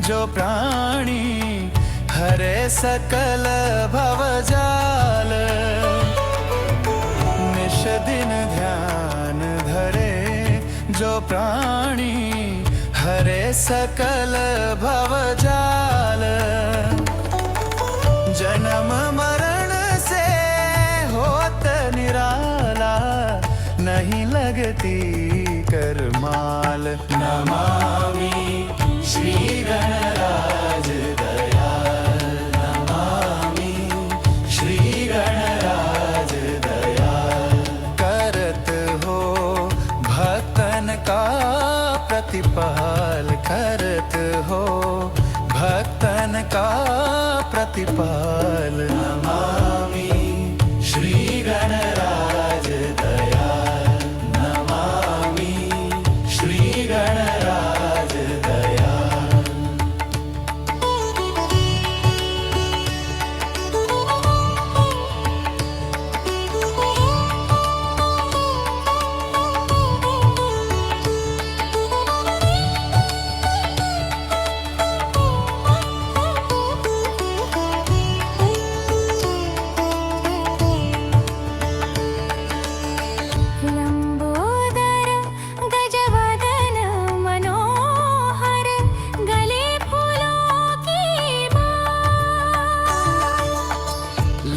जो प्राणी हरे सकल भवजाल। निश दिन ध्यान धरे जो प्राणी हरे सकल भवजाल। जन्म मरण से होत निराला, नहीं लगती करमाल। नमामि श्री गणराज दयाल, नमामि श्री गणराज दयाल। करत हो भक्तन का प्रतिपाल, करत हो भक्तन का प्रतिपाल। नमामि श्री गणराज दयाल, नमामि श्री गणराज दयाल।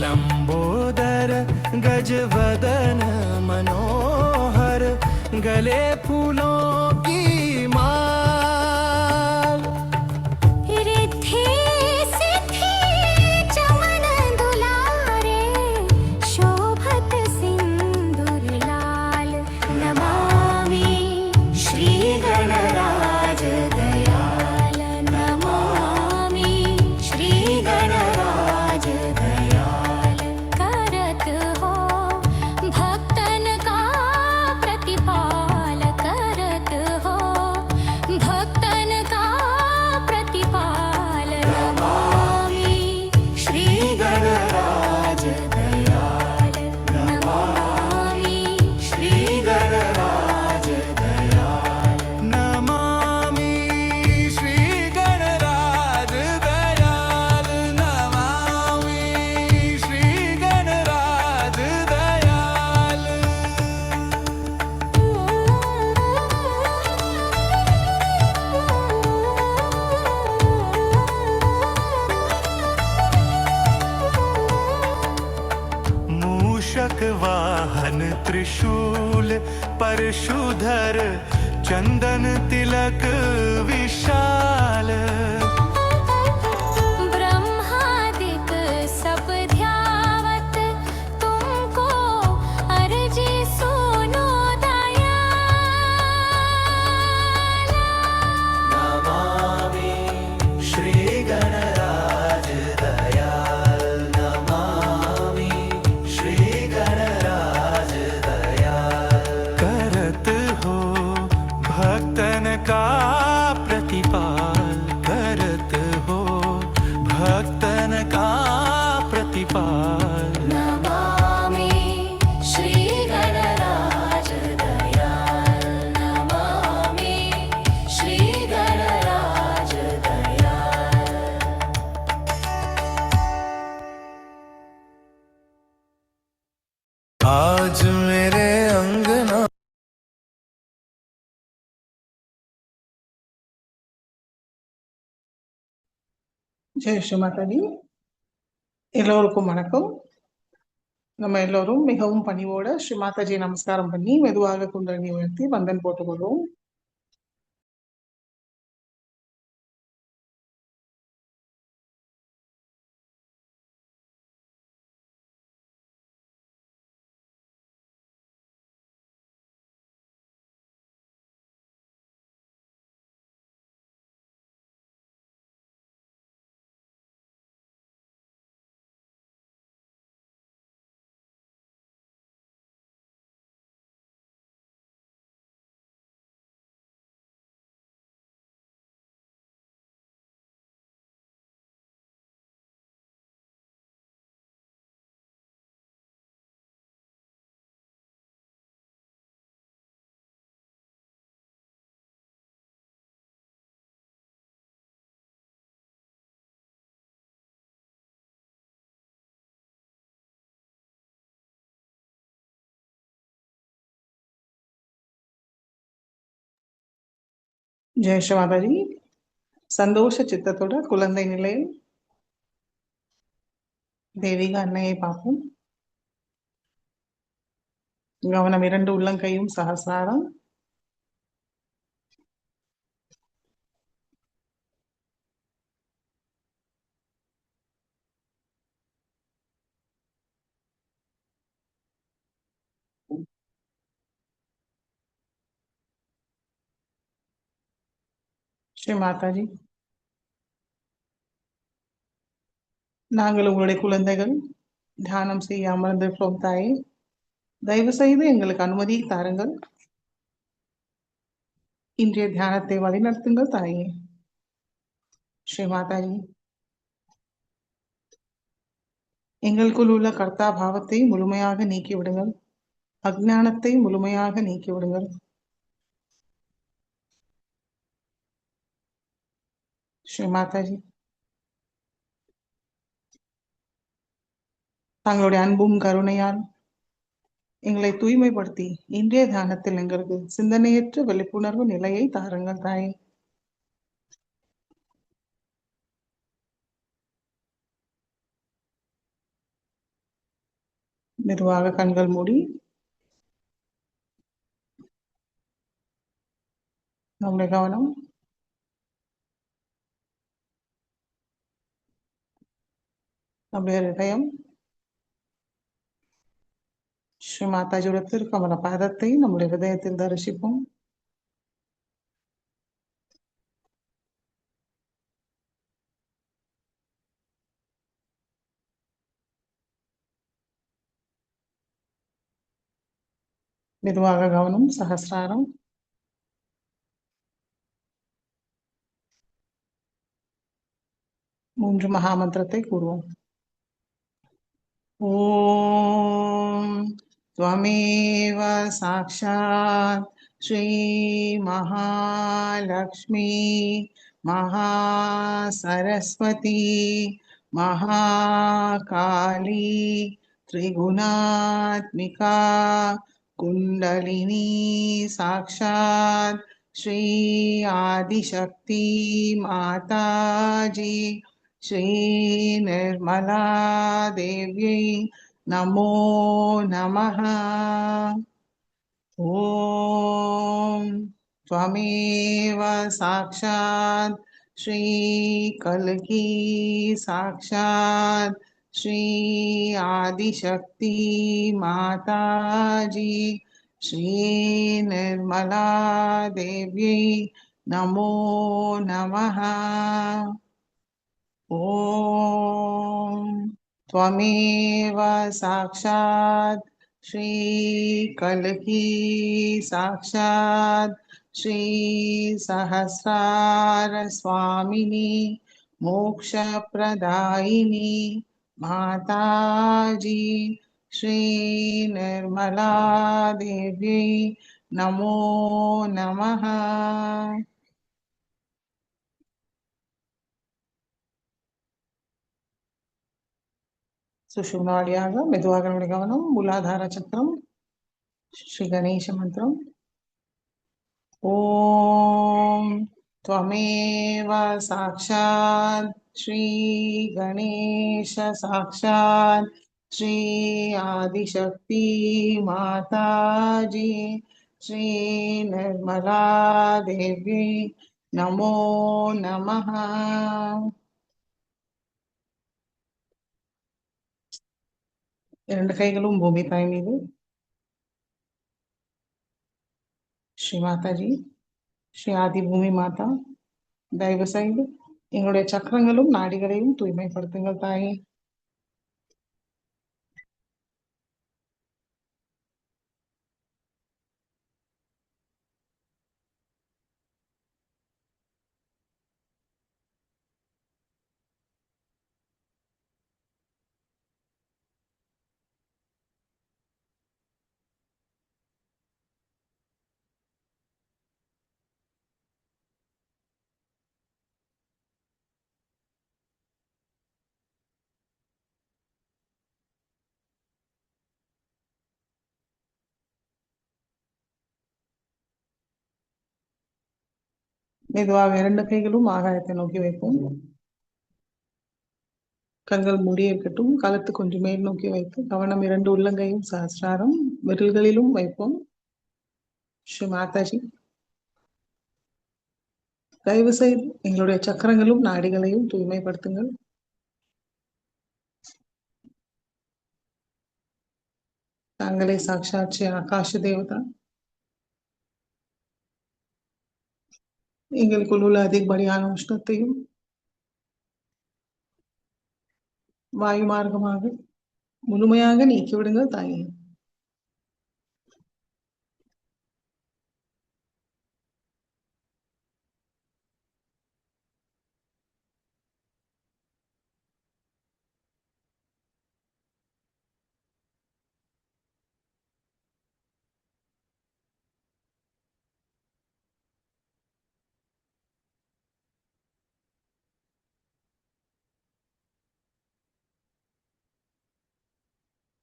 लंबोदर गजवदन मनोहर, गले फूलों की माल। रिद्धि सिद्धि चमन दुलारे, शोभत सिंदूर लाल। नमामि श्री गणराज दयाल, नमामि श्री गणराज दयाल। करत हो भक्तन का प्रतिपाल, करत हो भक्तन का प्रतिपाल। नमामि श्री गणराज दयाल, नमामि श्री गणराज दयाल। नमामि श्री गणराज दयाल, नमामि श्री गणराज दयाल। मूषक वाहन त्रिशूल परशुधर, चंदन तिलक विशाल। ब्रह्मादिक सब ध्यावत तुमको, अर्जी सुनो दयाल। नमामि श्री गणराज दयाल, नमामि श्री गणराज दयाल। करत हो भक्तन का प्रतिपाल, करत हो भक्तन का प्रतिपाल। नमामि श्री गणराज दयाल, नमामि श्री गणराज दयाल। आज मेरे अंगना ஜெய் ஸ்ரீ மாதாஜி. எல்லோருக்கும் வணக்கம். நம்ம எல்லோரும் மிகவும் பணிவோட ஸ்ரீ மாதாஜி நமஸ்காரம் பண்ணி மெதுவாக குண்டலினி உயர்த்தி வந்தன் போட்டுக்கொள்வோம். ஜெய் ஸ்ரீ மாதாஜி. சந்தோஷ சித்தத்தோட குழந்தை நிலையில் தெய்வீக அன்னையை பார்ப்போம். கவனம் இரண்டு உள்ளங்கையும் சகசிராரம். ஸ்ரீ மாதாஜி, நாங்கள் உங்களுடைய குழந்தைகள் தியானம் செய்ய அமர்ந்திருக்கிறோம் தாயே. தயவு செய்து எங்களுக்கு அனுமதி தாருங்கள். இன்றைய தியானத்தை வழிநடத்துங்கள் தாயே. ஸ்ரீ மாதாஜி, எங்களுக்குள் உள்ள கர்த்தா பாவத்தை முழுமையாக நீக்கிவிடுங்கள். அஜ்ஞானத்தை முழுமையாக நீக்கிவிடுங்கள். ஸ்ரீ மாதாஜி, தங்களுடைய அன்பும் கருணையால் எங்களை தூய்மைப்படுத்தி இன்றைய தியானத்தில் எங்களுக்கு சிந்தனையற்ற விழிப்புணர்வு நிலையை தாருங்கள் தாயே. மெதுவாக கண்கள் மூடி நம்முடைய கவனம் நம்முடைய இதயம் ஸ்ரீ மாதாஜியோட திருக்கமல பாதத்தை நம்முடைய இதயத்தில் தரிசிப்போம். மெதுவாக கவனம் சகசிராரம். மூன்று மகாமந்திரத்தை கூறுவோம். ஓம் त्वमेव साक्षात् श्री महालक्ष्मी महासरस्वती महाकाली त्रिगुणात्मिका कुण्डलिनी साक्षात् श्री आदिशक्ति माताजी श्री निर्मला देव्यै नमो नमः. ॐ त्वमेव साक्षात् श्री कल्की साक्षात् श्री आदिशक्ति माताजी श्री निर्मला देव्यै नमो नमः. ॐ त्वमेव साक्षात् श्री कल्की साक्षात् श्री सहस्रार स्वामिनी मोक्षप्रदायिनी माताजी श्री निर्मला देव्यै नमो नमः. சுஷும்னாடியாக மெதுவாக நம்முடைய கவனம் மூலாதார சக்கரம். ஸ்ரீ கணேச மந்திரம். ஓம் त्वमेव साक्षात् श्री गणेश साक्षात् श्री आदिशक्ति माताजी श्री निर्मला देवी नमो नमः. இரண்டு கைகளும் பூமி தாய் மீது. ஸ்ரீ மாதாஜி, ஸ்ரீ ஆதி பூமி மாதா, தயவு செய்து எங்களுடைய சக்கரங்களும் நாடிகளையும் தூய்மைப்படுத்துங்கள் தாயே. மெதுவாக இரண்டு கைகளும் ஆகாயத்தை நோக்கி வைப்போம். கண்கள் மூடி இருக்கட்டும். கழுத்து கொஞ்சம் மேல் நோக்கி வைத்து கவனம் இரண்டு உள்ளங்கையும் சஹஸ்ராரம் விரல்களிலும் வைப்போம். ஸ்ரீ மாதாஜி, தயவு செய்து எங்களுடைய சக்கரங்களும் நாடிகளையும் தூய்மைப்படுத்துங்கள். தாங்களே சாட்சாத் ஸ்ரீ ஆகாஷ தேவதா, எங்களுக்குள் உள்ள அதிகப்படியான உஷ்ணத்தையும் வாயு மார்க்கமாக முழுமையாக நீக்கிவிடுங்கள் தாயே.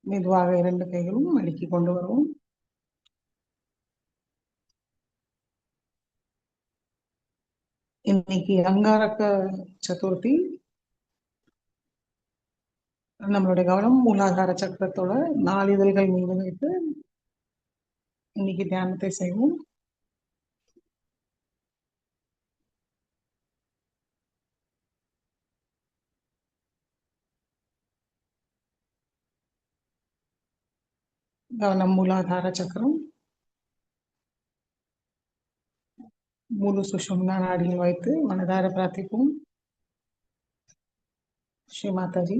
மெதுவாக இரண்டு கைகளும் மடக்கி கொண்டு வருவோம். இன்னைக்கு அங்காரக்க சதுர்த்தி. நம்மளுடைய கவனம் மூலாதார சக்கரத்தோட நாளிதழ்கள் மீது வைத்து இன்னைக்கு தியானத்தை செய்வோம். கவனம் மூலாதார சக்கரம், முழு சுஷும்னா நாடியில் வைத்து மனதார பிரார்த்திப்போம். ஸ்ரீ மாதாஜி,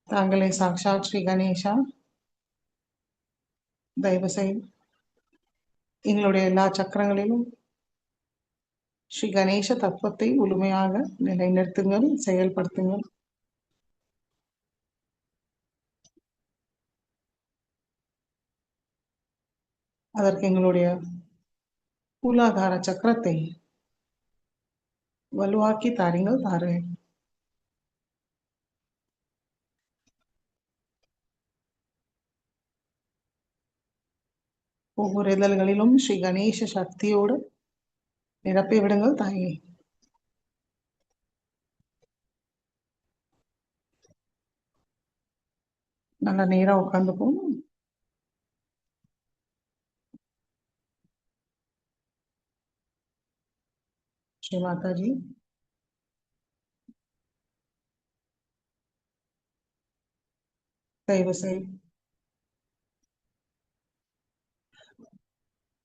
தாங்களே சாக்ஷாத் ஸ்ரீ கணேஷா, தயவு செய்து எங்களுடைய எல்லா சக்கரங்களிலும் ஸ்ரீ கணேச தத்துவத்தை முழுமையாக நிலைநிறுத்துங்கள், செயல்படுத்துங்கள். அதற்கு எங்களுடைய மூலாதார சக்கரத்தை வலுவாக்கி தாருங்கள் தாருங்கள். ஒவ்வொரு இதழ்களிலும் ஸ்ரீ கணேச சக்தியோடு நிரப்பி விடுங்கள் தாயே. நல்ல நேரம் உட்காந்துப்போம். ஸ்ரீ மாதாஜி, தயவு செய்து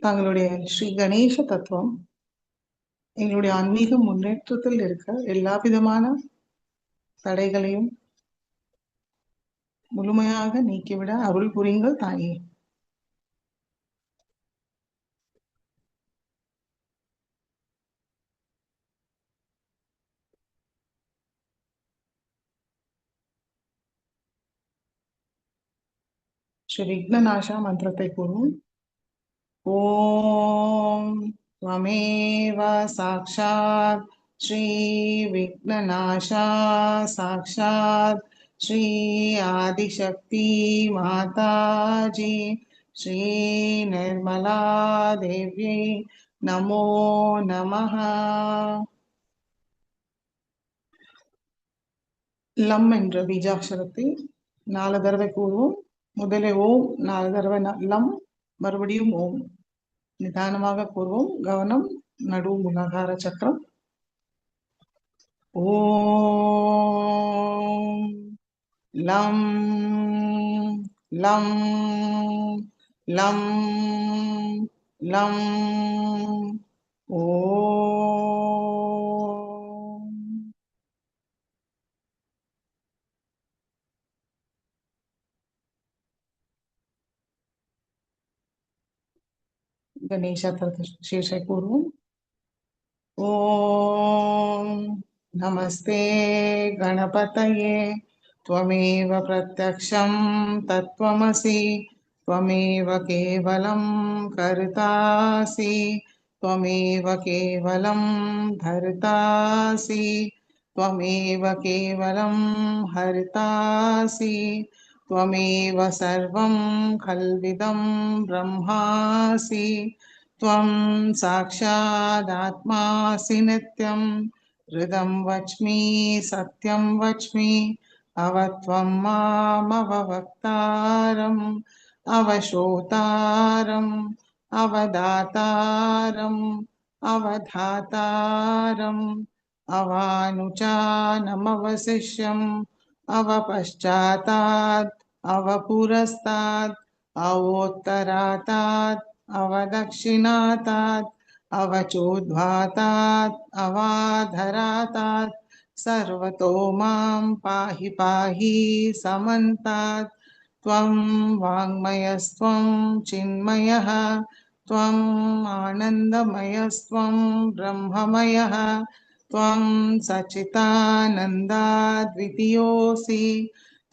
தங்களுடைய ஸ்ரீ கணேச தத்துவம் எங்களுடைய ஆன்மீக முன்னேற்றத்தில் இருக்க எல்லா விதமான தடைகளையும் முழுமையாக நீக்கிவிட அருள் புரியுங்கள் தாயே. ஸ்ரீ விக்னநாசா மந்திரத்தை கூறுவோம். ஓம் त्वमेव साक्षात् श्री विघ्ननाशा साक्षात् श्री आदिशक्ति माताजी श्री निर्मला देव्यै नमो नमः. லம் என்ற பீஜாட்சரத்தை 4 தடவை கூறுவோம். முதலே ஓம் 4 தடவை லம், மறுபடியும் ஓம். நிதானமாக கூறுவோம். கவனம் நடு மூலாதார சக்கரம். ஓம் லம் லம் லம் லம். ஓம் गणेश शीर्षे पूर्वम् ॐ नमस्ते गणपतये त्वमेव प्रत्यक्षं तत्त्वमसि त्वमेव केवलं कर्तासि त्वमेव केवलं धर्तासि त्वमेव केवलं हर्तासि त्वमेव सर्वं खल्विदं ब्रह्मासि त्वं साक्षादात्मासि नित्यं हृदं वच्मि सत्यं वच्मि अवत्वं मामवक्तारम् अवशोतारम् अवदातारम् अवधातारम् अवानुचानमवशिष्यम् अवपश्चातात् अवपुरस्तात् अवोत्तरातात् अवदक्षिणातात् अवचोद्ध्वातात् अवाधरातात् सर्वतो मां पाहि पाहि समन्तात् त्वं वाङ्मयस्त्वं चिन्मयः त्वम् आनन्दमयस्त्वं ब्रह्ममयः त्वं सच्चिदानन्दाद्वितीयोऽसि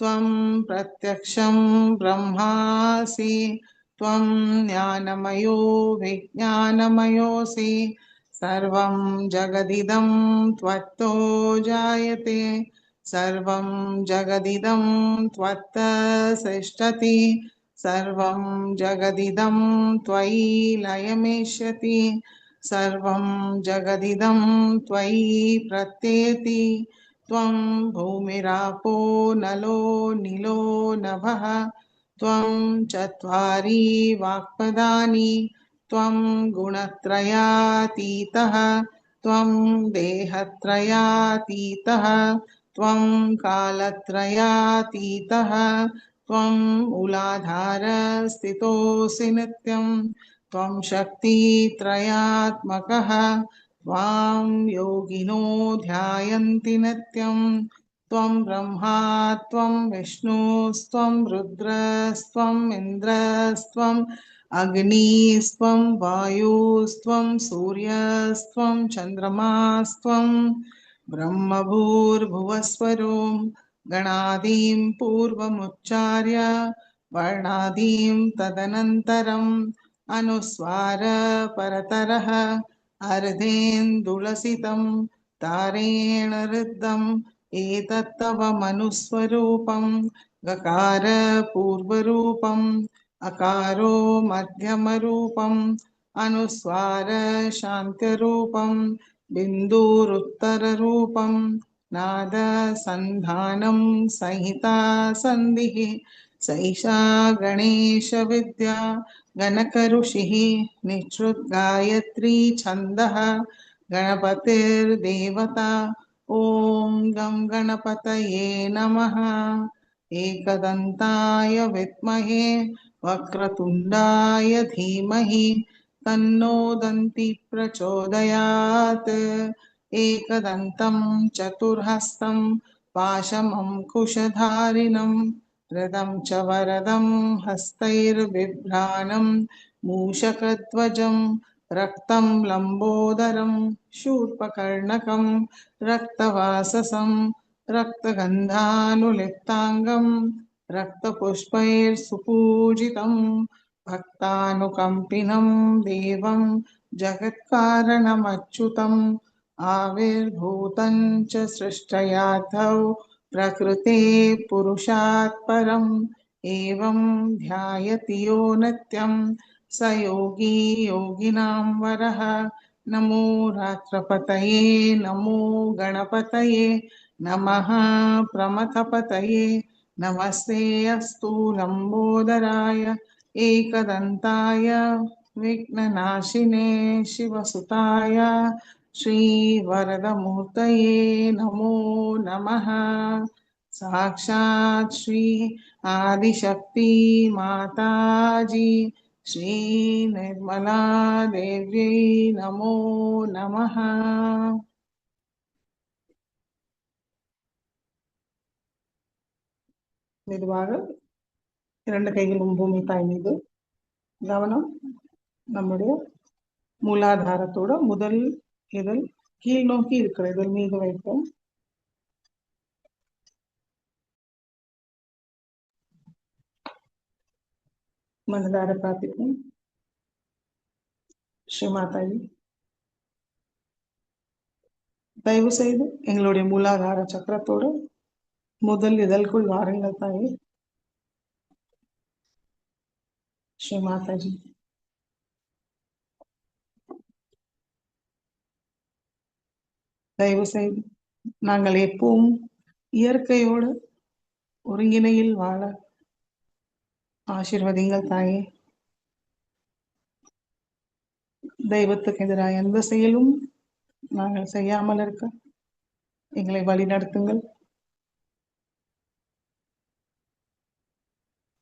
त्वं प्रत्यक्षं ब्रह्मासि त्वं ज्ञानमयो विज्ञानमयोऽसि सर्वं जगदिदं त्वत्तो जायते सर्वं जगदिदं त्वत्तः सृष्टति सर्वं जगदिदं त्वयि लयमेष्यति सर्वं जगदिदं त्वयि प्रत्येति त्वं भूमिरापो नलो नीलो नभः त्वं चत्वारि वाक्पदानि त्वं गुणत्रयातीतः त्वं देहत्रयातीतः त्वं कालत्रयातीतः त्वं मूलाधारस्थितोऽसि नित्यं त्वं शक्तित्रयात्मकः त्वां योगिनो ध्यायन्ति नित्यं त्वं ब्रह्मा त्वं विष्णुस्त्वं रुद्रस्त्वम् इन्द्रस्त्वम् अग्निस्त्वं वायुस्त्वं सूर्यस्त्वं चन्द्रमास्त्वं ब्रह्मभूर्भुवस्वरो गणादीं पूर्वमुच्चार्य वर्णादीं तदनन्तरम् अनुस्वार परतरः अर्धेन्दुलसितं तारेण ऋद्धम् एतत्तव मनुस्वरूपं गकार पूर्वरूपम् अकारो मध्यमरूपम् अनुस्वार शान्त्यरूपं बिन्दुरुत्तररूपं नाद सन्धानं संहिता सन्धिः सैषा गणेश विद्या गणकऋषिः निःश्रुतगायत्री छन्दः गणपतिर्देवता ॐ गं गणपतये नमः एकदन्ताय विद्महे वक्रतुण्डाय धीमहि तन्नो दन्ति प्रचोदयात् एकदन्तं चतुर्हस्तं पाशमङ्कुशधारिणं रदं च वरदं हस्तैर्बिभ्राणं मूषकध्वजं रक्तं लम्बोदरं शूर्पकर्णकं रक्तवाससं रक्तगन्धानुलिप्ताङ्गं रक्तपुष्पैर्सुपूजितं भक्तानुकम्पिनं देवं जगत्कारणमच्युतम् आविर्भूतं च सृष्टयाथौ प्रकृते पुरुषात् परम् एवं ध्यायति यो नित्यं स योगी योगिनां वरः नमो रात्रपतये नमो गणपतये नमः प्रमथपतये नमस्ते अस्तु लम्बोदराय एकदन्ताय विघ्ननाशिने शिवसुताय श्रीवरदमूर्तये नमो नमः साक्षात् श्री आदिशक्ति माताजी श्री निर्मला देव्यै नमो नमः மெதுவாக இரண்டு கைகளும் பூமி தாய் மீது கவனம் நம்முடைய மூலாதாரத்தோட முதல் இதழ் கீழ் நோக்கி இருக்கிற இதழ் மீது வைப்போம் மனதார பிரார்த்திப்போம் ஸ்ரீ மாதாஜி தயவு செய்து எங்களுடைய மூலாதார சக்கரத்தோட முதல் இதழ்குள் வாருங்கள் தாயே ஸ்ரீ மாதாஜி தயவு செய்து நாங்கள் எப்பவும் இயற்கையோடு ஒருங்கிணையில் வாழ ஆசீர்வதிங்கள் தாயே. தெய்வத்துக்கு எதிராக எந்த செயலும் நாங்கள் செய்யாமல் இருக்க எங்களை வழி நடத்துங்கள்.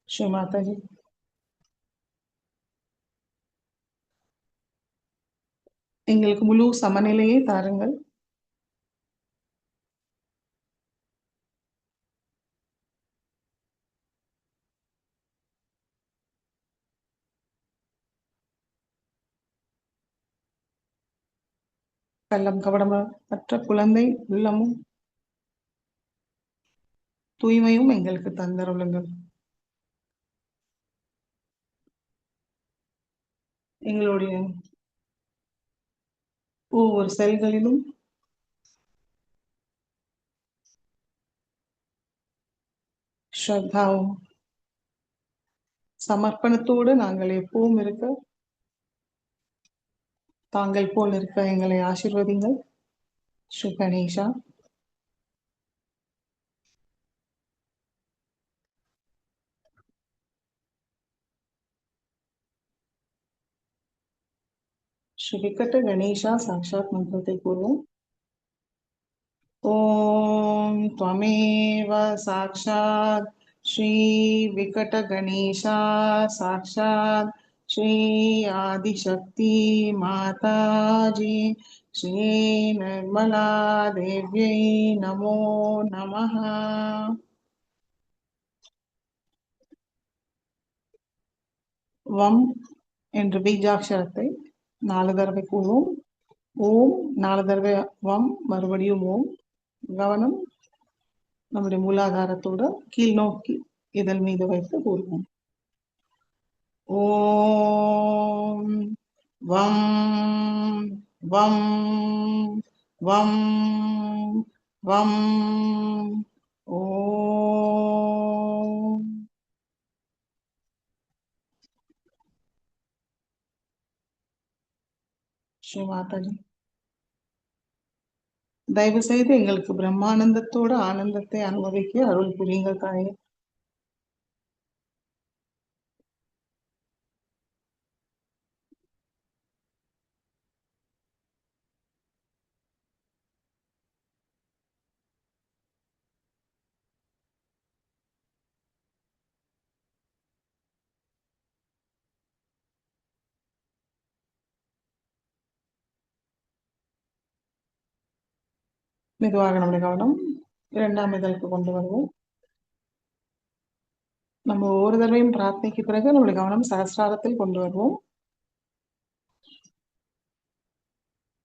ஸ்ரீ மாதாஜி, எங்களுக்கு முழு சமநிலையை தாருங்கள். கள்ளம் கபடமற்ற குழந்தை உள்ளமும் தூய்மையும் எங்களுக்கு தந்தருளுங்கள். எங்களுடைய ஒவ்வொரு செல்களிலும் ஸ்ரத்தாவும் சமர்ப்பணத்தோடு நாங்கள் எப்பவும் இருக்க, தாங்கள் போல் இருக்க எங்களை ஆசீர்வதிங்கள். ஸ்ரீ கணேஷா, ஸ்ரீ விகட கணேஷா சாட்சாத் மந்திரத்தை கூறுவோம். ஓம் त्वमेव साक्षात् श्री विकट गणेशा साक्षात् श्री आदिशक्ति माताजी श्री निर्मला देव्यै नमो नमः. வம் என்ற பீஜாட்சரத்தை 4 தடவை கூறுவோம். ஓம் 4 தடவை வம், மறுபடியும் ஓம். கவனம் நம்முடைய மூலாதாரத்தோட கீழ் நோக்கி இதழ் மீது வைத்து கூறுவோம். ஓம் வம் வம் வம் வம். ஓம். ஸ்ரீ மாதாஜி, தயவு செய்து எங்களுக்கு பிரம்மானந்தத்தோட ஆனந்தத்தை அனுபவிக்க அருள் புரியுங்கள் தாயே. மெதுவாக நம்முடைய கவனம் 2ஆம் இதழுக்கு கொண்டு வருவோம். நம்ம ஒவ்வொரு தடவையும் பிரார்த்தனைக்கு பிறகு நம்முடைய கவனம் சகஸ்ராரத்தில் கொண்டு வருவோம்.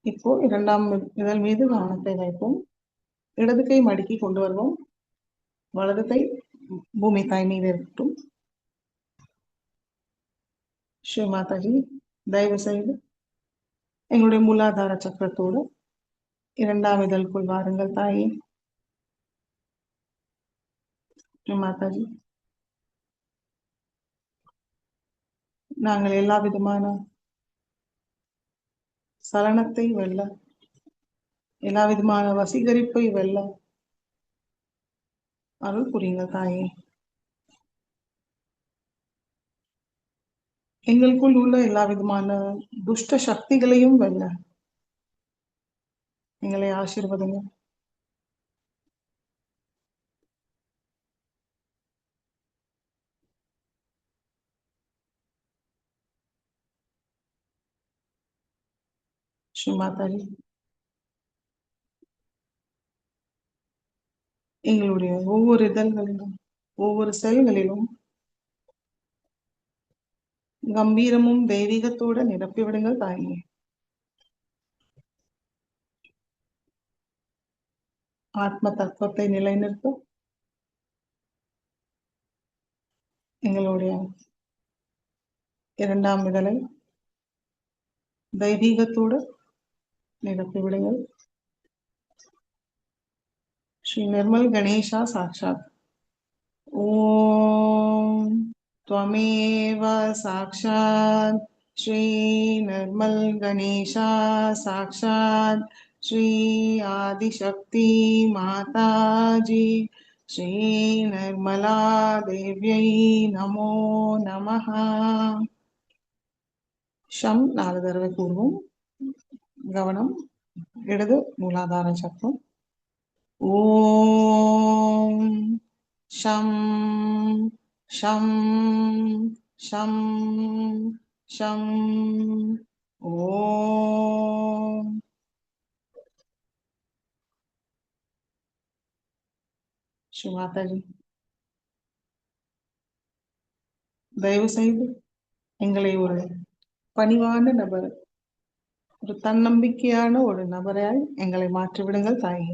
இப்போ 2ஆம் இதழ் மீது கவனத்தை வைப்போம். இடது கை மடக்கி கொண்டு வருவோம். வலது கை பூமி தாய் மீது இருக்கட்டும். ஸ்ரீ மாதாஜி, தயவு செய்து எங்களுடைய மூலாதார சக்கரத்தோடு 2ஆம் இதழுக்குள் வாருங்கள் தாயே. ஸ்ரீ மாதாஜி, நாங்கள் எல்லா விதமான சலனத்தை வெல்ல, எல்லா விதமான வசீகரிப்பை வெல்ல அருள் புரியுங்கள் தாயே. எங்களுக்குள் உள்ள எல்லா விதமான துஷ்ட சக்திகளையும் வெல்ல எங்களை ஆசீர்வதிங்க. ஸ்ரீ மாதாஜி, எங்களுடைய ஒவ்வொரு இதழ்களிலும் ஒவ்வொரு செல்களிலும் கம்பீரமும் தெய்வீகத்தோட நிரப்பி விடுங்கள் தாயே. ஆத்ம தத்துவத்தை நிலைநிறுத்த எங்களுடைய 2ஆம் இதழை தெய்வீகத்தோடு நிரப்பி விடுங்கள். ஸ்ரீ நிர்மல் கணேஷா சாட்சாத். ஓம் त्वमेव साक्षात् श्री निर्मल गणेशा साक्षात् श्री आदिशक्ति माता जी श्री निर्मला देव्यै नमो नमः ஷம் 4 தடவை கூறுவோம். கவனம் இடது மூலாதார சக்கரம். ஓம் ஷம் ஷம் ஷம் ஷம் ஓம். ஸ்ரீ மாதாஜி, தயவு செய்து எங்களை ஒரு பணிவான நபர், ஒரு தன்னம்பிக்கையான ஒரு நபராய் எங்களை மாற்றிவிடுங்கள் தாயே.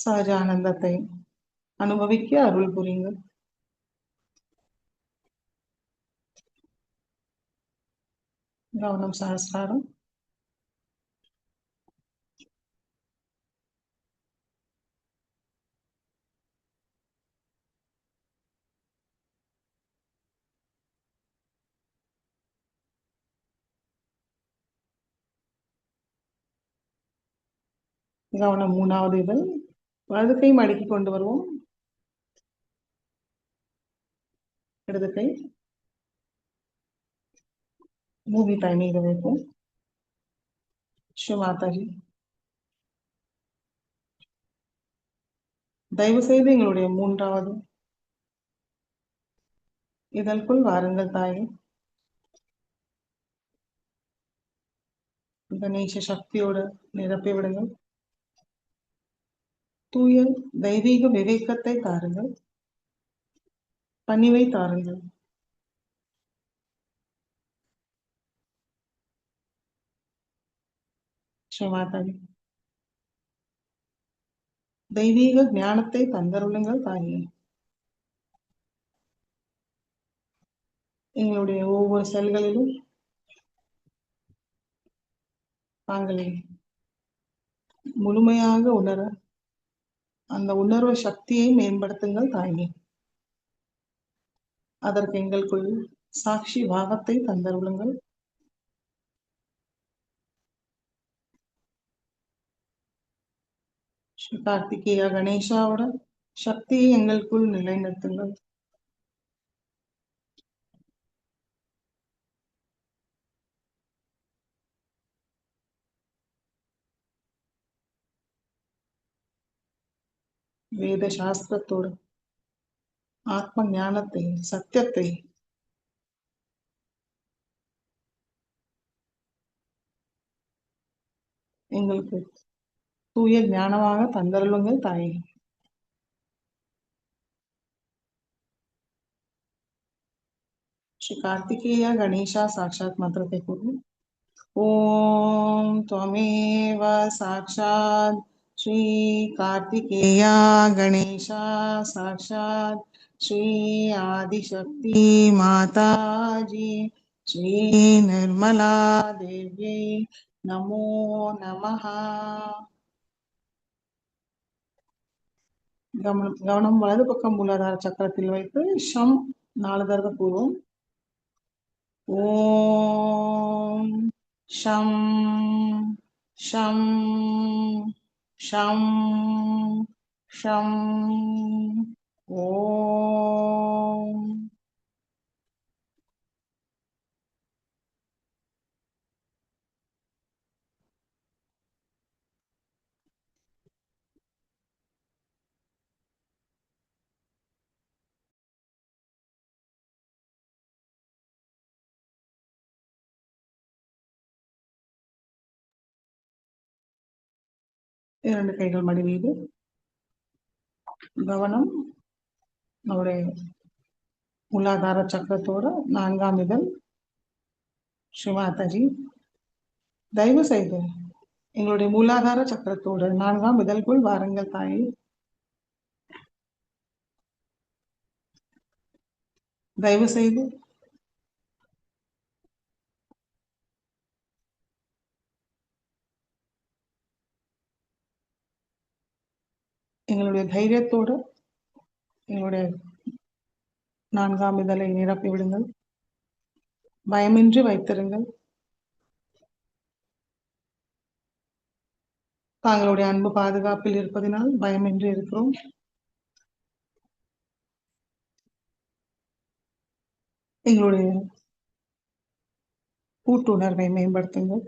சகஜ ஆனந்தத்தை அனுபவிக்க அருள் புரியுங்கள். கவனம் சஹஸ்ராரம். கவனம் 3வது இதழ். வலது கை மடக்கி கொண்டு வருவோம். இடது கை மூவி தாய் மீது வைப்போம். ஸ்ரீ மாதாஜி, தயவு செய்து எங்களுடைய 3வது இதழ்குள் வாருங்கள் தாயே. கணேச சக்தியோடு நிரப்பி விடுங்கள். தூய தெய்வீக விவேகத்தை தாருங்கள். பணிவை தாருங்கள். ஸ்ரீ மாதாஜி, தெய்வீக ஞானத்தை தந்தருளுங்கள் தாயே. எங்களுடைய ஒவ்வொரு செல்களிலும் தாங்களை முழுமையாக உணர அந்த உணர்வு சக்தியை மேம்படுத்துங்கள் தாயே. அதற்கு எங்களுக்குள் சாட்சி பாவத்தை தந்தருளுங்கள். ஸ்ரீ கார்த்திகேயா கணேசாவோட சக்தியை எங்களுக்குள் நிலைநிறுத்துங்கள். வேத சாஸ்திரத்தோடு ஆத்ம ஞானத்தை, சத்தியத்தை எங்களுக்கு தூய ஞானமாக தந்தருளுங்கள் தாயே. ஸ்ரீ கார்த்திகேயா கணேசா சாட்சாத் மந்திரத்தை கூறுவோம். ஓம் त्वमेव சாட்சாத் ஸ்ரீ கார்த்திகேயா கணேசா சாட்சாத் ஸ்ரீ ஆதிசக்தி மாதாஜி ஸ்ரீ நிர்மலா தேவியை நமோ நமஹ. கவனம் வலது பக்கம் மூலாதார சக்கரத்தில் வைத்து ஷம் 4 தடவை கூறுவோம். ஓம் ஷம் ஷம் ஷம் ஷம் ஓம். இரண்டு கைகள் மடி மீது. கவனம் நம்முடைய மூலாதார சக்கரத்தோட 4ஆம் இதழ். ஸ்ரீ மாதாஜி, தயவு செய்து எங்களுடைய மூலாதார சக்கரத்தோடு 4ஆம் இதழ்குள் வாருங்கள் தாயே. தயவு செய்து எங்களுடைய தைரியத்தோடு எங்களுடைய 4ஆம் இதழை நிரப்பி விடுங்கள். பயமின்றி வைத்திருங்கள். தாங்களுடைய அன்பு பாதுகாப்பில் இருப்பதினால் பயமின்றி இருக்கிறோம். எங்களுடைய கூட்டுணர்வை மேம்படுத்துங்கள்.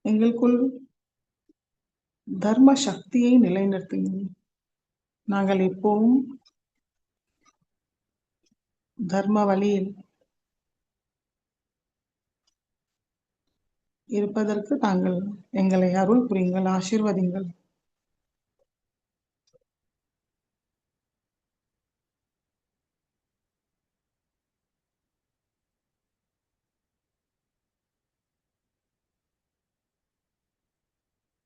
எங்களுக்குள் தர்ம சக்தியை நிலைநிறுத்துங்கள். நாங்கள் எப்பவும் தர்ம வழியில் இருப்பதற்கு தாங்கள் எங்களை அருள் புரியுங்கள், ஆசீர்வதிங்கள்.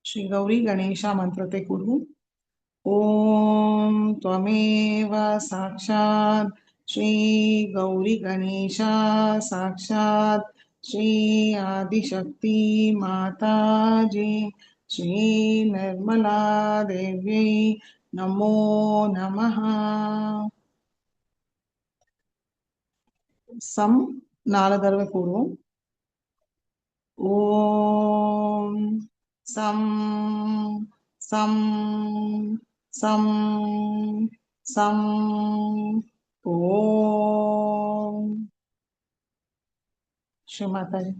ஸ்ரீ கௌரி கணேசா மந்திரத்தை கூறுவோம். ஓம் त्वमेव साक्षात् श्री गौरी गणेशा साक्षात् श्री आदिशक्ति माताजी श्री निर्मला देव्यै नमो नमः. சம் 4 தடவை கூறுவோம். ஓம் சம் சம் சம் சம் ஓம். ஸ்ரீமாதாஜி,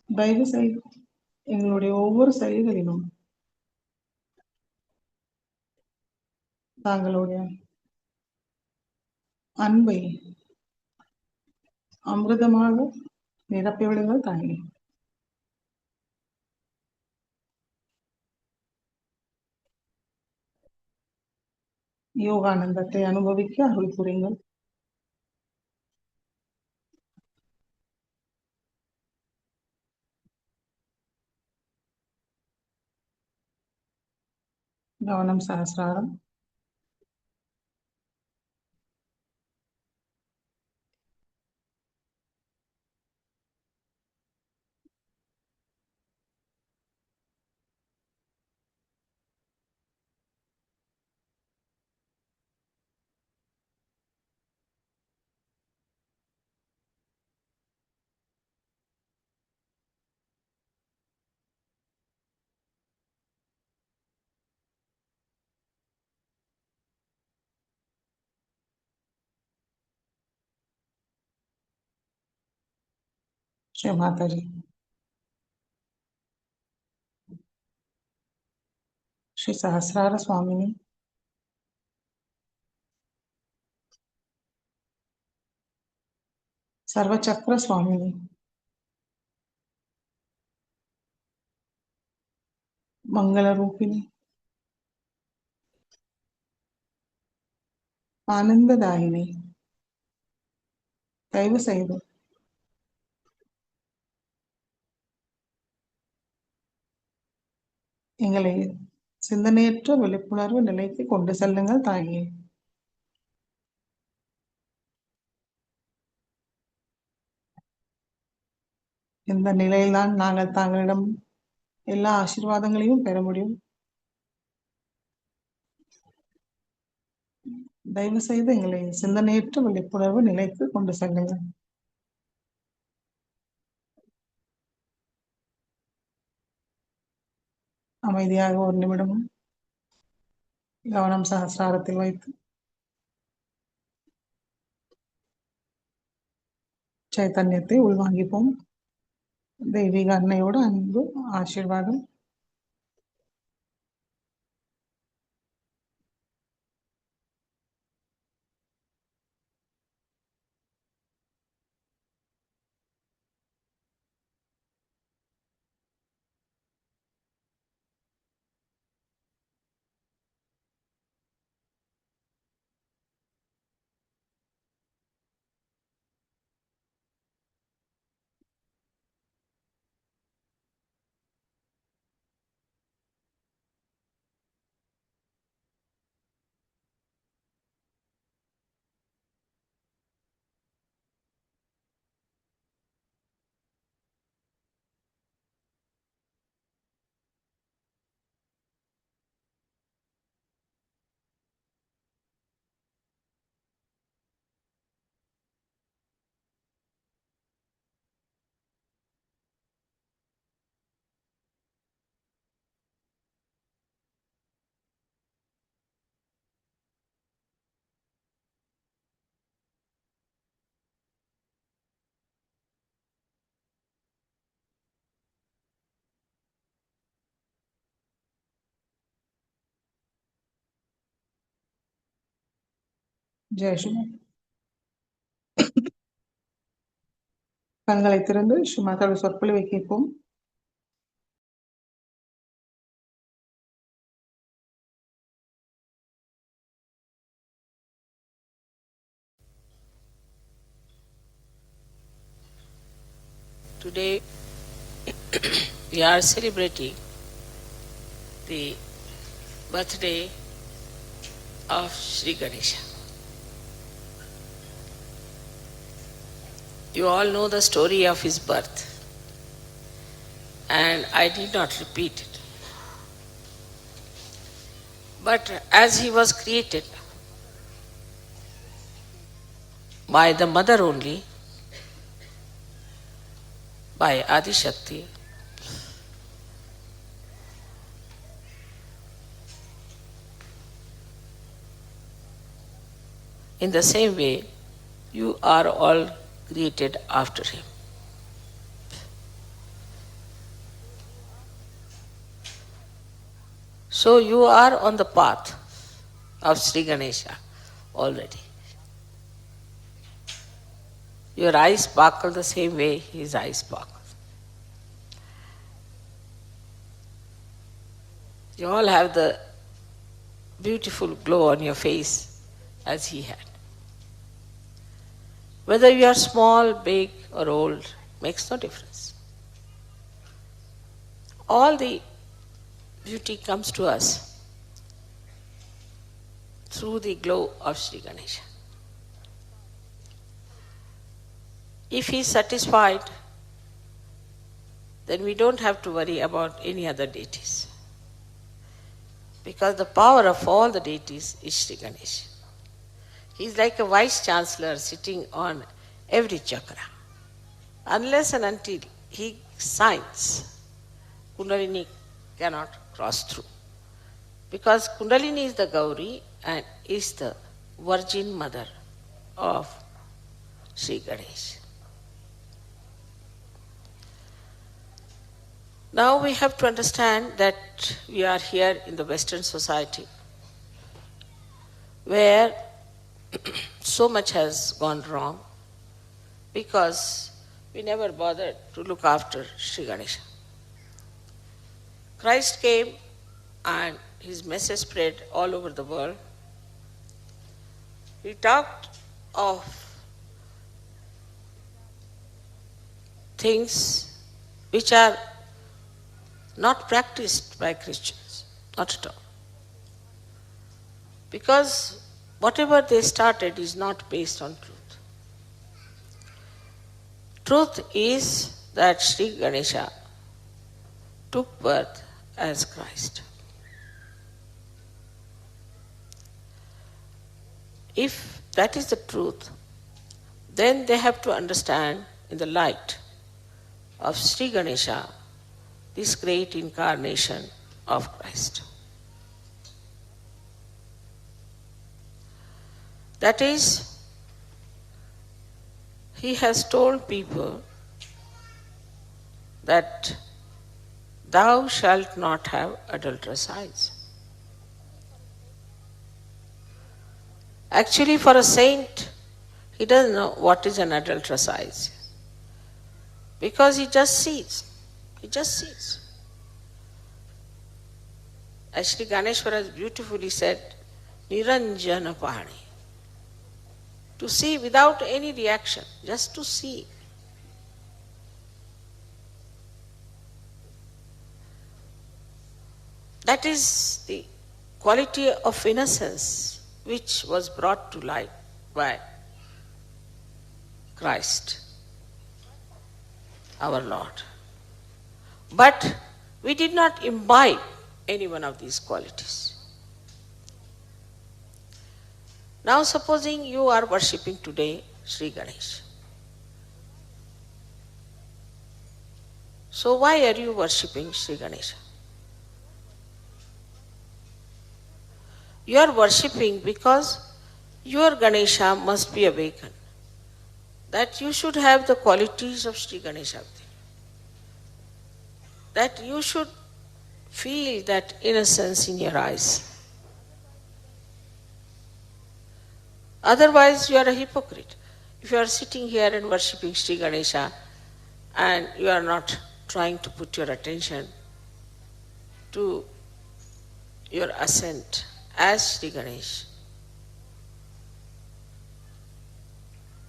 தயவு செய்து எங்களுடைய ஒவ்வொரு செயல்களிலும் தாங்களுடைய அன்பை அமிர்தமாக நிரப்பிவிடுங்கள் தாயே. யோகானந்தத்தை அனுபவிக்க அருள் புரியுங்கள். கவனம் சகசிராரம். ஸ்ரீ மாதாஜி, ஸ்ரீ சஹசிரார சுவாமினி, சர்வசக்கர சுவாமினி, மங்கள ரூபிணி, ஆனந்ததாயினி, தயவு செய்து எங்களை சிந்தனையற்ற விழிப்புணர்வு நிலைக்கு கொண்டு செல்லுங்கள் தாயே. இந்த நிலையில்தான் நாங்கள் தாங்களிடம் எல்லா ஆசீர்வாதங்களையும் பெற முடியும். தயவு செய்து எங்களை சிந்தனையற்ற விழிப்புணர்வு நிலைக்கு கொண்டு செல்லுங்கள். அமைதியாக ஒரு நிமிடம் கவனம் சகசிராரத்தில் வைத்து சைத்தன்யத்தை உள்வாங்கிப்போம். தெய்வீக அன்னையோட அன்பு ஆசீர்வாதம் ஜெய் ஸ்ரீ கண்களை திறந்து ஸ்ரீமாதாவோட சொற்பொழிவை கேட்போம். Today we are celebrating the birthday of Sri Ganesha. You all know the story of his birth, and I need not repeat it. But as he was created by the mother only, by Adi Shakti, in the same way, you are all created after him. So you are on the path of Sri Ganesha already. Your eyes sparkle the same way his eyes sparkle. You all have the beautiful glow on your face as he had. Whether you are small, big or old, makes no difference. All the beauty comes to us through the glow of Sri Ganesha. If he is satisfied, then we don't have to worry about any other deities. Because the power of all the deities is Sri Ganesha. He is like a vice chancellor sitting on every chakra. Unless and until he signs, Kundalini cannot cross through. Because Kundalini is the Gauri and is the virgin mother of Sri Ganesha. Now we have to understand that we are here in the Western society where so much has gone wrong because we never bothered to look after Sri Ganesha. Christ came and his message spread all over the world. He talked of things which are not practiced by Christians, not at all. Because whatever they started is not based on truth. Truth is that Sri Ganesha took birth as Christ. If that is the truth, then they have to understand in the light of Sri Ganesha this great incarnation of Christ. That is, he has told people that thou shalt not have adulterous eyes. Actually, for a saint, he doesn't know what is an adulterous eyes. Because he just sees. He just sees. As Sri Ganeshwara beautifully said, Niranjana Pani. To see without any reaction, just to see. That is the quality of innocence which was brought to light by Christ, our Lord. But we did not imbibe any one of these qualities. Now supposing you are worshipping today Sri Ganesha. So why are you worshipping Sri Ganesha? You are worshipping because your Ganesha must be awakened. That you should have the qualities of Sri Ganesha. That you should feel that innocence in your eyes. Otherwise, you are a hypocrite. If you are sitting here and worshipping Sri Ganesha and you are not trying to put your attention to your ascent as Sri Ganesh,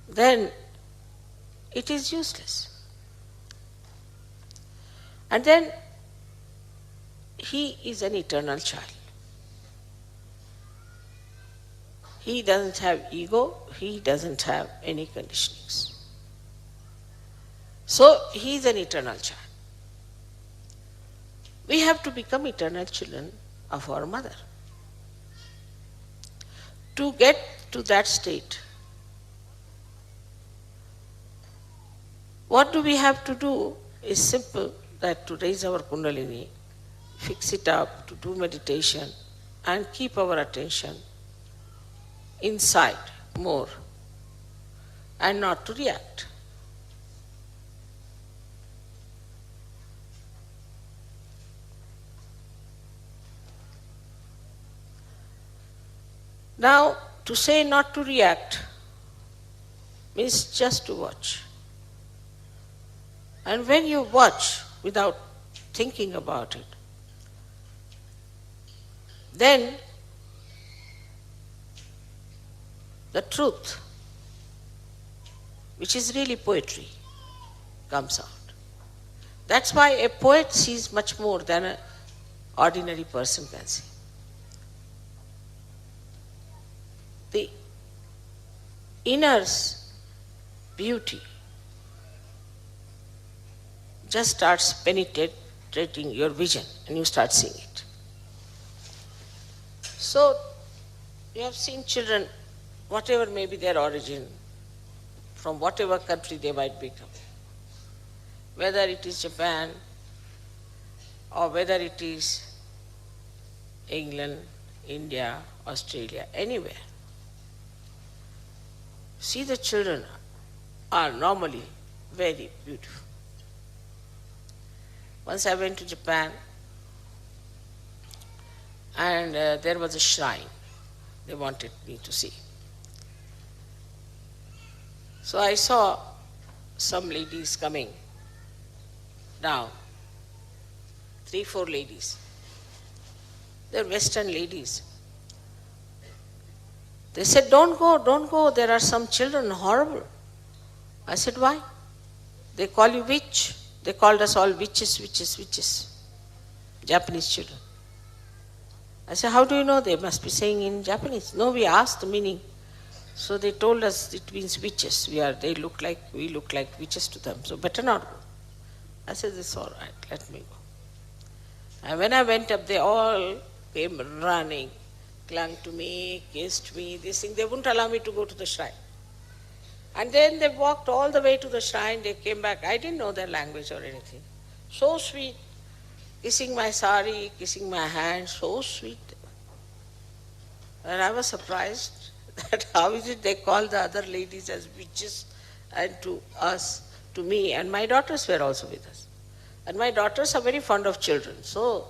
then it is useless. And then he is an eternal child. He doesn't have ego, he doesn't have any conditionings. So he is an eternal child. We have to become eternal children of our mother. To get to that state, what do we have to do is simple, that to raise our Kundalini, fix it up, to do meditation and keep our attention inside more and not to react. Now, to say not to react means just to watch. And when you watch without thinking about it, then the truth, which is really poetry, comes out. That's why a poet sees much more than an ordinary person can see. The inner's beauty just starts penetrating your vision and you start seeing it. So, you have seen children, whatever may be their origin, from whatever country they might become, whether it is Japan or whether it is England, India, Australia, anywhere. See, the children are normally very beautiful. Once I went to Japan and there was a shrine they wanted me to see. So I saw some ladies coming down, 3-4 ladies. They're Western ladies. They said, don't go, there are some children, horrible. I said, why? They call you witch. They called us all witches, Japanese children. I said, how do you know? They must be saying in Japanese. No, we asked the meaning. So they told us it means witches. We look like witches to them. So better not go. I said, it's all right, let me go. And when I went up, they all came running, clung to me, kissed me, this thing. They wouldn't allow me to go to the shrine. And then they walked all the way to the shrine, they came back. I didn't know their language or anything. So sweet. Kissing my sari, kissing my hand, so sweet. And I was surprised that how is it they call the other ladies as witches and to us, to me, and my daughters were also with us. And my daughters are very fond of children. So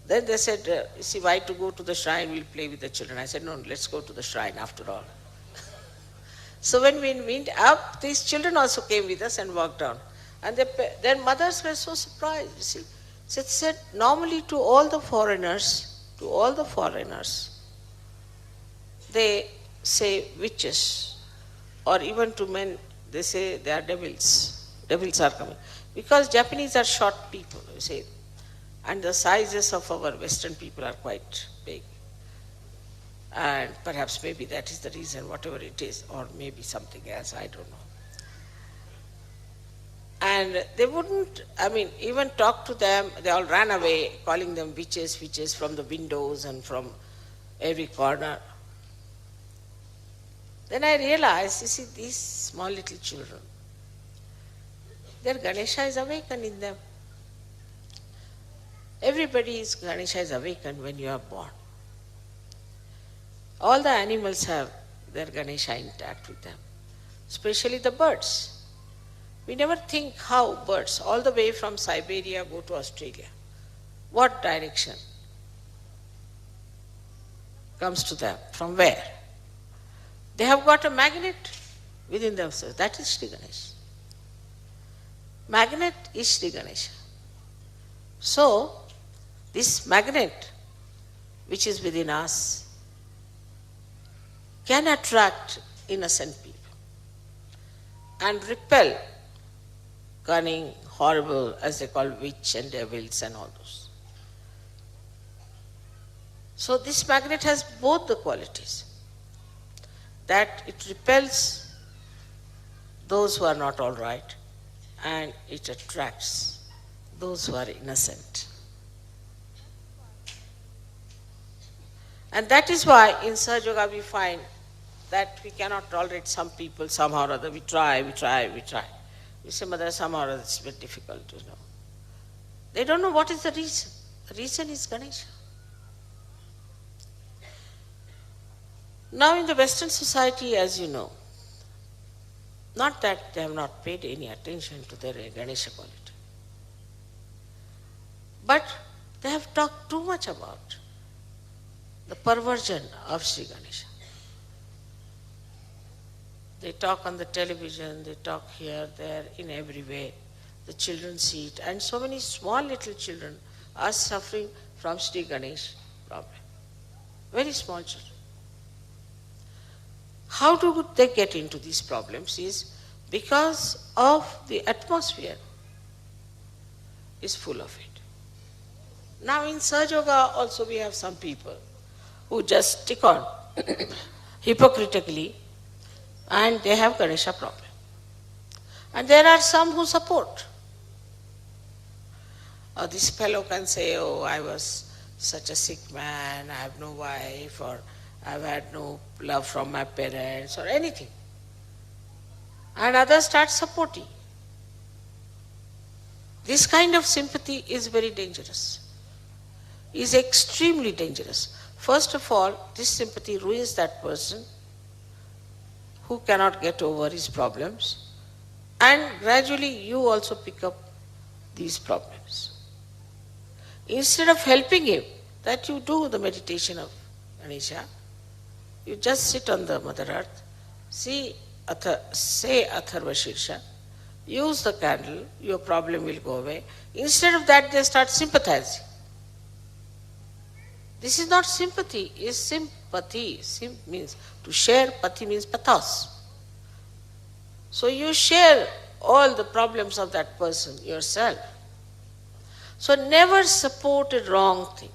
then they said, see, why to go to the shrine, we'll play with the children. I said, no, let's go to the shrine after all. So when we went up, these children also came with us and walked down. And their mothers were so surprised, you see. So it said, normally to all the foreigners, they say witches. Or even to men, they say they are devils. Devils are coming. Because Japanese are short people, you see. And the sizes of our Western people are quite big. And perhaps maybe that is the reason, whatever it is, or maybe something else, I don't know. And they wouldn't, even talk to them. They all ran away, calling them witches from the windows and from every corner. Then I realized, you see, these small little children, their Ganesha is awakened in them. Everybody's Ganesha is awakened when you are born. All the animals have their Ganesha intact with them, especially the birds. We never think how birds, all the way from Siberia, go to Australia. What direction comes to them? From where? They have got a magnet within themselves. That is Sri Ganesha. Magnet is Sri Ganesha. So, this magnet which is within us can attract innocent people and repel cunning, horrible, as they call witch and devils and all those. So this magnet has both the qualities, that it repels those who are not all right and it attracts those who are innocent. And that is why in Sahaja Yoga we find that we cannot tolerate some people somehow or other. We try. We say, Mother, somehow or other it's a bit difficult to know. They don't know what is the reason. The reason is Ganesha. Now in the Western society, as you know, not that they have not paid any attention to their Ganesha quality, but they have talked too much about the perversion of Sri Ganesha. They talk on the television, they talk here, there, in every way. The children see it, and so many small little children are suffering from Sri Ganesh problem. Very small children. How do they get into these problems is because of the atmosphere is full of it. Now in Sahaja Yoga also we have some people who just stick on hypocritically and they have Ganesha problem. And there are some who support. This fellow can say, oh, I was such a sick man, I have no wife, or I've had no love from my parents, or anything. And others start supporting. This kind of sympathy is very dangerous, is extremely dangerous. First of all, this sympathy ruins that person who cannot get over his problems, and gradually you also pick up these problems. Instead of helping him, that you do the meditation of Ganesha, you just sit on the Mother Earth, say Atharva Shirsha, use the candle, your problem will go away. Instead of that, they start sympathizing. This is not sympathy, it is sympathy. Sim means to share, pati means pathos. So you share all the problems of that person yourself. So never support a wrong thing.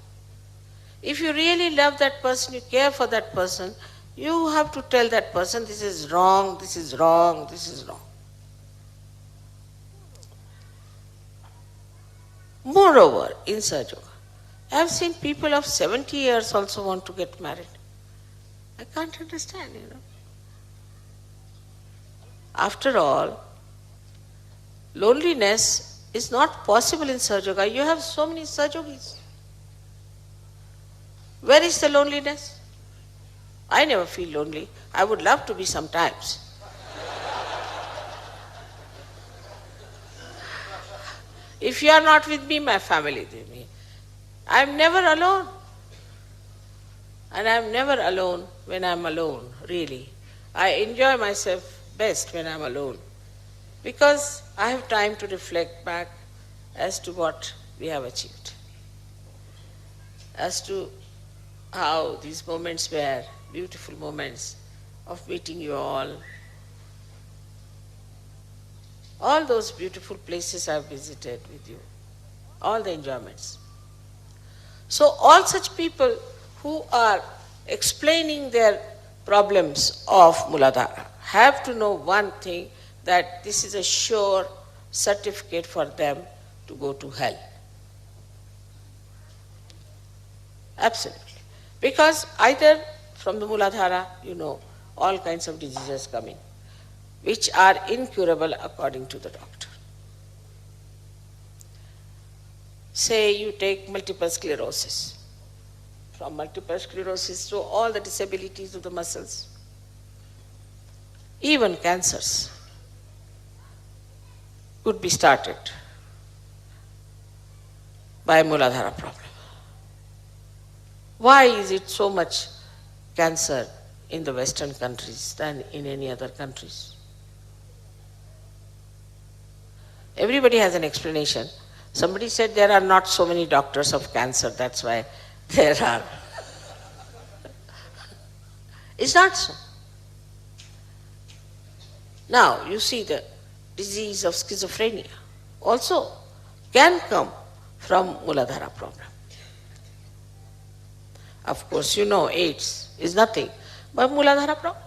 If you really love that person, you care for that person, you have to tell that person, this is wrong, this is wrong, this is wrong. Moreover, in Sahaja Yoga, I have seen people of 70 years also want to get married. I can't understand, After all, loneliness is not possible in Sahaja Yoga. You have so many Sahaja Yogis. Where is the loneliness? I never feel lonely. I would love to be sometimes. If you are not with me, my family is with me. I am never alone. And I am never alone when I am alone, really. I enjoy myself best when I am alone, because I have time to reflect back as to what we have achieved, as to how these moments were beautiful moments of meeting you all those beautiful places I have visited with you, all the enjoyments. So all such people who are explaining their problems of Muladhara have to know one thing, that this is a sure certificate for them to go to hell. Absolutely. Because either from the Muladhara, all kinds of diseases coming, which are incurable according to the doctor. Say you take multiple sclerosis. From multiple sclerosis to all the disabilities of the muscles, even cancers could be started by a Muladhara problem. Why is it so much cancer in the Western countries than in any other countries. Everybody has an explanation. Somebody said there are not so many doctors of cancer, that's why there are. It's not so. Now, you see the disease of schizophrenia also can come from Muladhara problem. Of course, you know AIDS is nothing but Muladhara problem.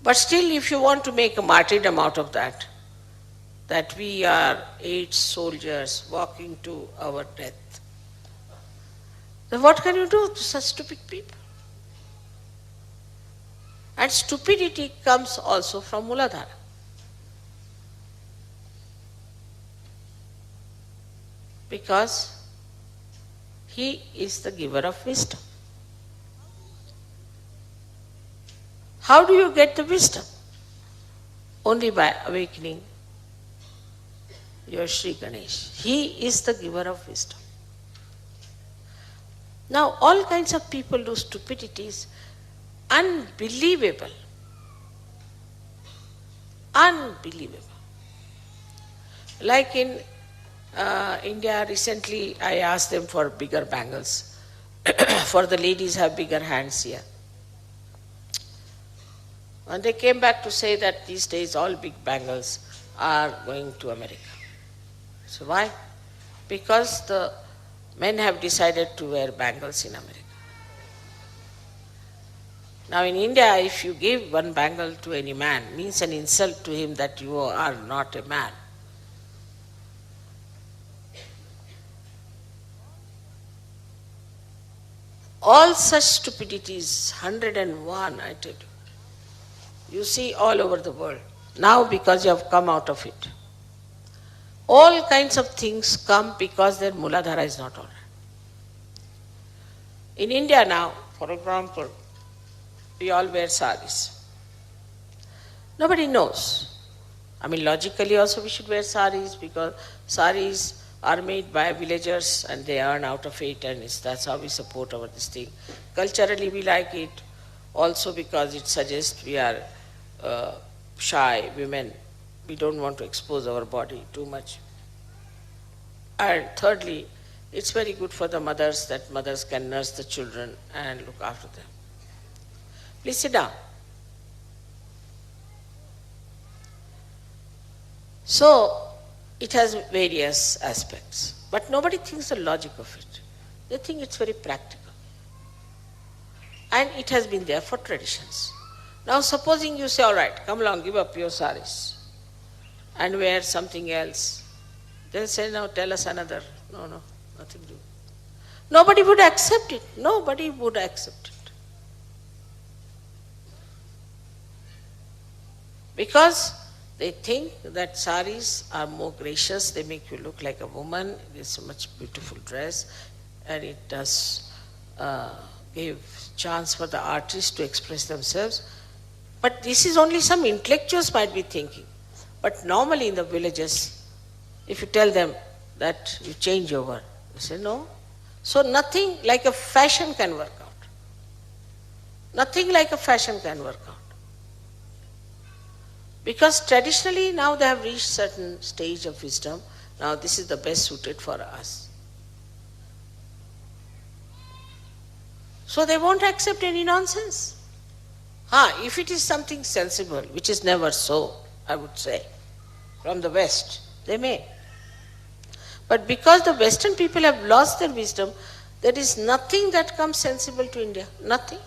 But still, if you want to make a martyrdom out of that we are AIDS soldiers walking to our death, then what can you do to such stupid people? And stupidity comes also from Muladhara. Because he is the giver of wisdom. How do you get the wisdom? Only by awakening your Sri Ganesh. He is the giver of wisdom. Now, all kinds of people do stupidities, unbelievable. Unbelievable. Like in India, recently I asked them for bigger bangles. For the ladies have bigger hands here. And they came back to say that these days all big bangles are going to America. So why? Because the men have decided to wear bangles in America. Now in India, if you give one bangle to any man, means an insult to him that you are not a man. All such stupidities, 101, I tell you. You see all over the world. Now because you have come out of it. All kinds of things come because their Muladhara is not all right. In India now, for example, we all wear saris. Nobody knows. I mean, logically also we should wear saris because saris are made by villagers and they earn out of it, and that's how we support our this thing. Culturally we like it also because it suggests we are shy women. We don't want to expose our body too much. And thirdly, it's very good for the mothers that mothers can nurse the children and look after them. Please sit down. So, it has various aspects, but nobody thinks the logic of it. They think it's very practical. And it has been there for traditions. Now supposing you say, all right, come along, give up your saris and wear something else. They'll say, now tell us another. No, nothing to do. Nobody would accept it. Nobody would accept it. Because they think that saris are more gracious, they make you look like a woman, it's a much beautiful dress, and it does give chance for the artists to express themselves. But this is only some intellectuals might be thinking. But normally in the villages, if you tell them that you change over, they say no. So nothing like a fashion can work out. Nothing like a fashion can work out. Because traditionally now they have reached certain stage of wisdom. Now this is the best suited for us. So they won't accept any nonsense. If it is something sensible, which is never so, I would say, from the West, they may. But because the Western people have lost their wisdom, there is nothing that comes sensible to India. Nothing.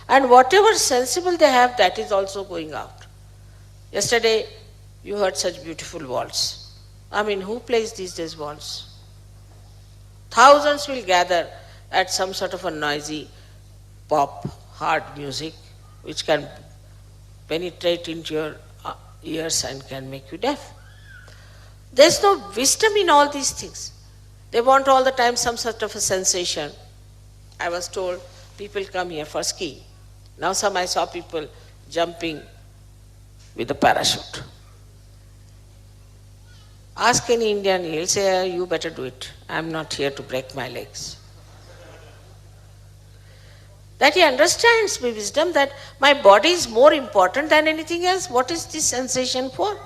And whatever sensible they have, that is also going out. Yesterday, you heard such beautiful waltz. I mean, who plays these days waltz? Thousands will gather at some sort of a noisy pop, hard music, which can penetrate into your ears and can make you deaf. There's no wisdom in all these things. They want all the time some sort of a sensation. I was told people come here for skiing. Now I saw people jumping with a parachute. Ask any Indian, he'll say, you better do it. I'm not here to break my legs. That he understands by wisdom that my body is more important than anything else. What is this sensation for?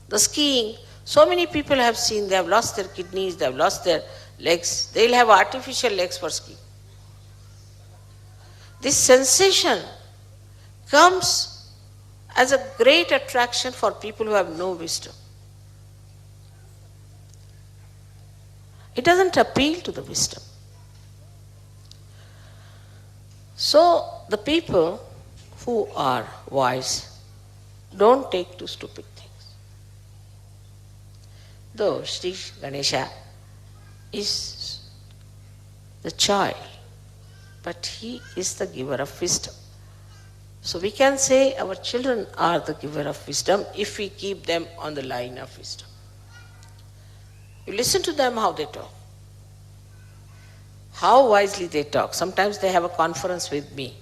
The skiing, so many people have seen, they have lost their kidneys, they have lost their legs. They will have artificial legs for skiing. This sensation comes as a great attraction for people who have no wisdom. It doesn't appeal to the wisdom. So the people who are wise don't take to stupid things. Though Sri Ganesha is the child, but he is the giver of wisdom. So we can say our children are the giver of wisdom if we keep them on the line of wisdom. You listen to them how they talk. How wisely they talk. Sometimes they have a conference with me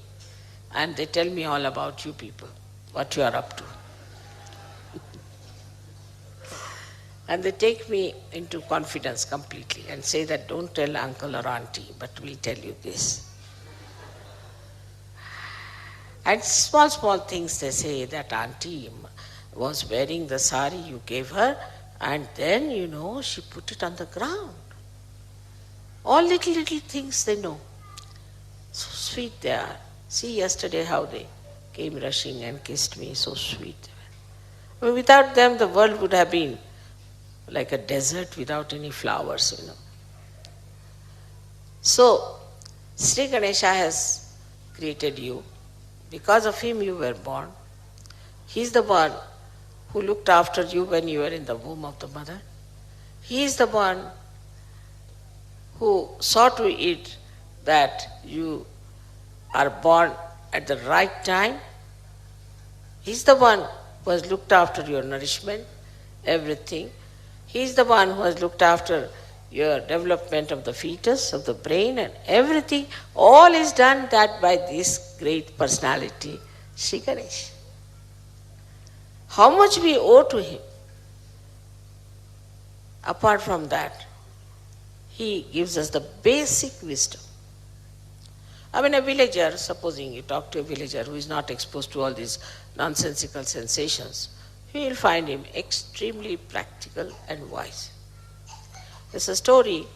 and they tell me all about you people, what you are up to. And they take me into confidence completely and say that don't tell uncle or auntie, but we'll tell you this. And small things they say, that auntie was wearing the sari you gave her and then, she put it on the ground. All little things they know. So sweet they are. See yesterday how they came rushing and kissed me, so sweet. I mean, without them the world would have been like a desert without any flowers, So, Sri Ganesha has created you. Because of him you were born. He is the one who looked after you when you were in the womb of the mother. He is the one who saw to it that you are born at the right time. He is the one who has looked after your nourishment, everything. He is the one who has looked after your development of the fetus, of the brain and everything. All is done that by this great personality, Sri Ganesha. How much we owe to him? Apart from that, he gives us the basic wisdom. I mean, a villager, supposing you talk to a villager who is not exposed to all these nonsensical sensations, you will find him extremely practical and wise. There's a story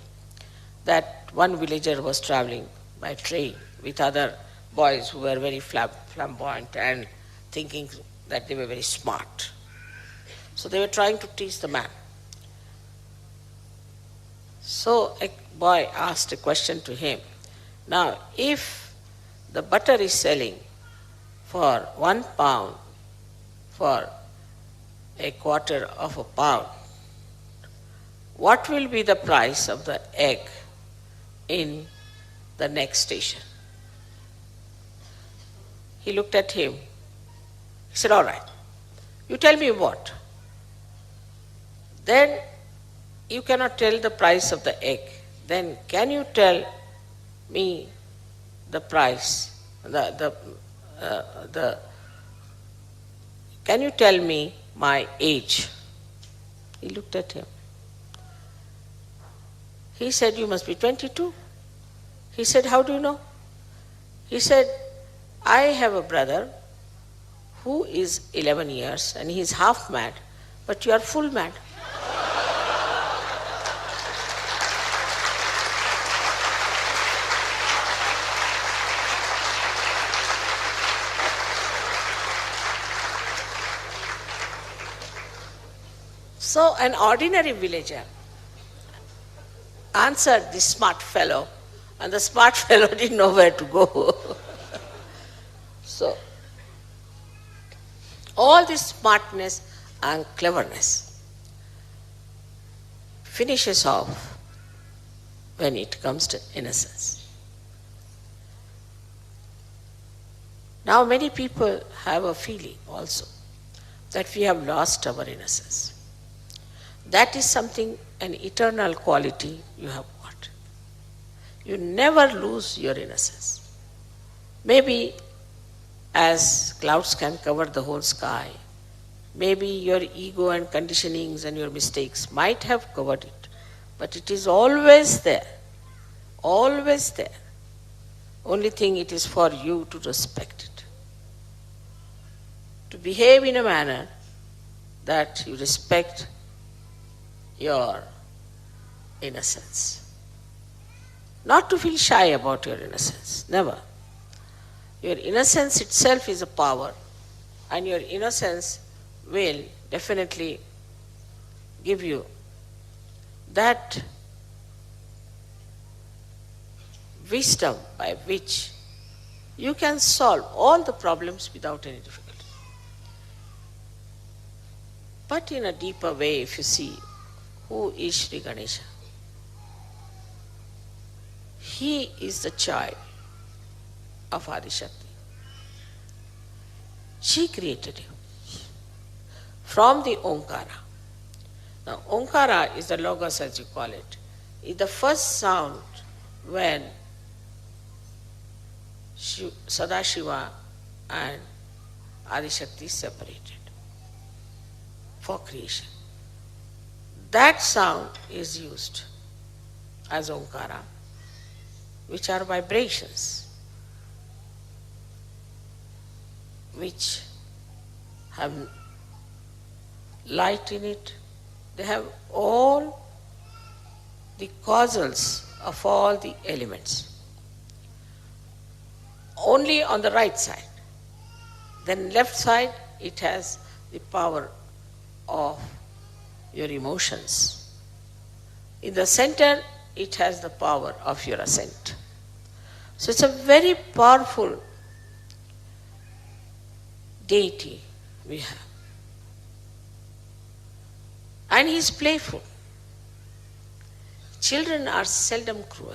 that one villager was traveling by train with other boys who were very flamboyant and thinking that they were very smart. So they were trying to teach the man. So a boy asked a question to him. Now, if the butter is selling for 1 pound for a quarter of a pound, what will be the price of the egg in the next station? He looked at him. He said, all right, you tell me what? Then you cannot tell the price of the egg. Then can you tell me the price, can you tell me my age? He looked at him. He said, you must be 22. He said, how do you know? He said, I have a brother who is 11 years and he is half mad, but you are full mad. So an ordinary villager answered this smart fellow, and the smart fellow didn't know where to go. So, all this smartness and cleverness finishes off when it comes to innocence. Now many people have a feeling also that we have lost our innocence. That is something, an eternal quality you have got. You never lose your innocence. Maybe as clouds can cover the whole sky, maybe your ego and conditionings and your mistakes might have covered it, but it is always there, always there. Only thing it is for you to respect it. To behave in a manner that you respect your innocence. Not to feel shy about your innocence, never. Your innocence itself is a power, and your innocence will definitely give you that wisdom by which you can solve all the problems without any difficulty. But in a deeper way, if you see, who is Sri Ganesha? He is the child of Adishakti. She created him from the Omkara. Now, Omkara is the logos, as you call it. It's the first sound when Sadashiva and Adishakti separated for creation. That sound is used as Omkara, which are vibrations, which have light in it. They have all the causals of all the elements. Only on the right side. Then left side, it has the power of your emotions. In the center, it has the power of your ascent. So it's a very powerful deity we have. And he is playful. Children are seldom cruel.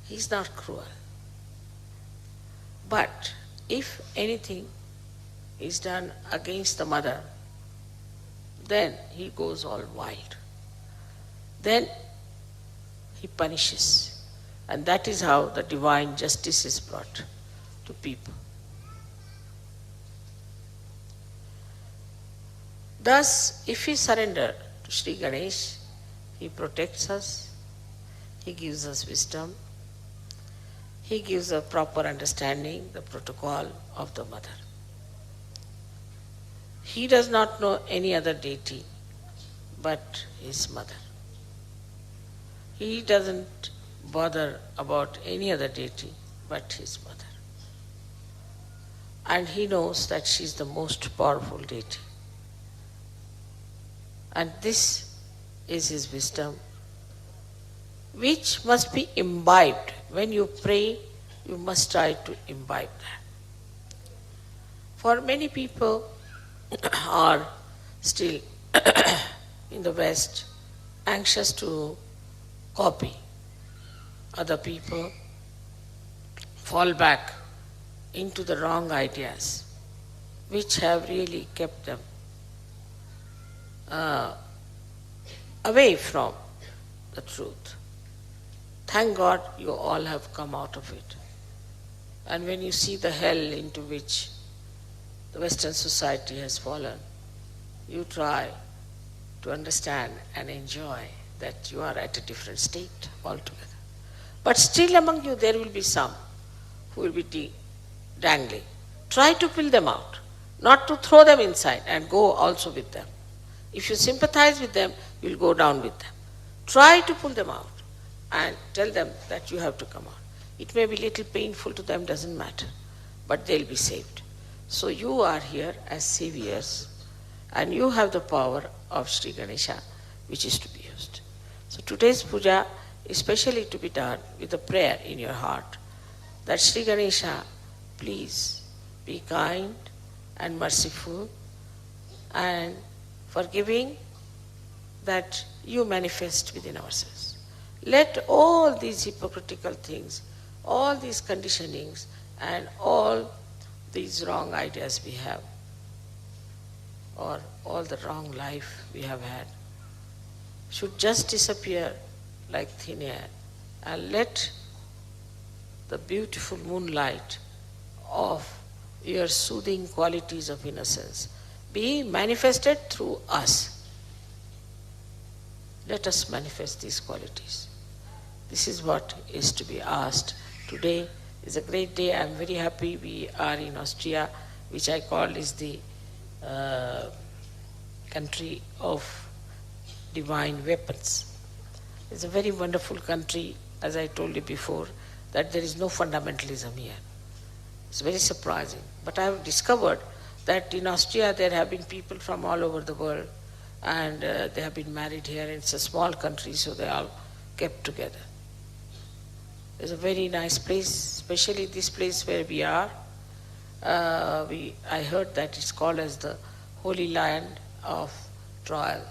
He is not cruel. But if anything is done against the mother, then he goes all wild. Then he punishes. And that is how the divine justice is brought to people. Thus, if we surrender to Sri Ganesh, he protects us, he gives us wisdom, he gives a proper understanding, the protocol of the mother. He does not know any other deity but his mother. He doesn't bother about any other deity but his mother. And he knows that she is the most powerful deity. And this is his wisdom, which must be imbibed. When you pray, you must try to imbibe that. For many people are still in the West anxious to copy other people, fall back into the wrong ideas, which have really kept them away from the truth. Thank God you all have come out of it. And when you see the hell into which the Western society has fallen, you try to understand and enjoy that you are at a different state altogether. But still among you there will be some who will be dangling. Try to pull them out, not to throw them inside and go also with them. If you sympathize with them, you will go down with them. Try to pull them out and tell them that you have to come out. It may be a little painful to them, doesn't matter, but they'll be saved. So you are here as saviors, and you have the power of Sri Ganesha, which is to be used. So today's puja is specially to be done with a prayer in your heart that Sri Ganesha, please be kind and merciful and forgiving, that you manifest within ourselves. Let all these hypocritical things, all these conditionings, and all these wrong ideas we have, or all the wrong life we have had, should just disappear like thin air, and let the beautiful moonlight of your soothing qualities of innocence be manifested through us. Let us manifest these qualities. This is what is to be asked. Today is a great day. I am very happy we are in Austria, which I call is the country of divine weapons. It's a very wonderful country, as I told you before, that there is no fundamentalism here. It's very surprising. But I have discovered that in Austria there have been people from all over the world, and they have been married here. It's a small country, so they all kept together. It's a very nice place, especially this place where we are. I heard that it's called as the Holy Land of Trial.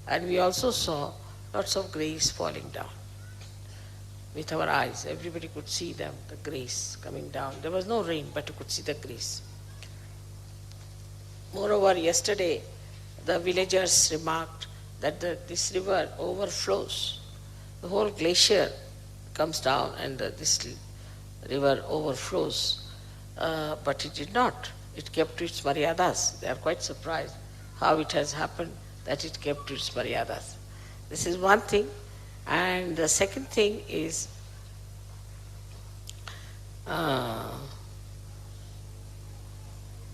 And we also saw lots of grace falling down with our eyes. Everybody could see them, the grace coming down. There was no rain, but you could see the grace. Moreover, yesterday, the villagers remarked that this river overflows. The whole glacier comes down and this river overflows. But it did not. It kept to its maryadas. They are quite surprised how it has happened that it kept to its maryadas. This is one thing. And the second thing is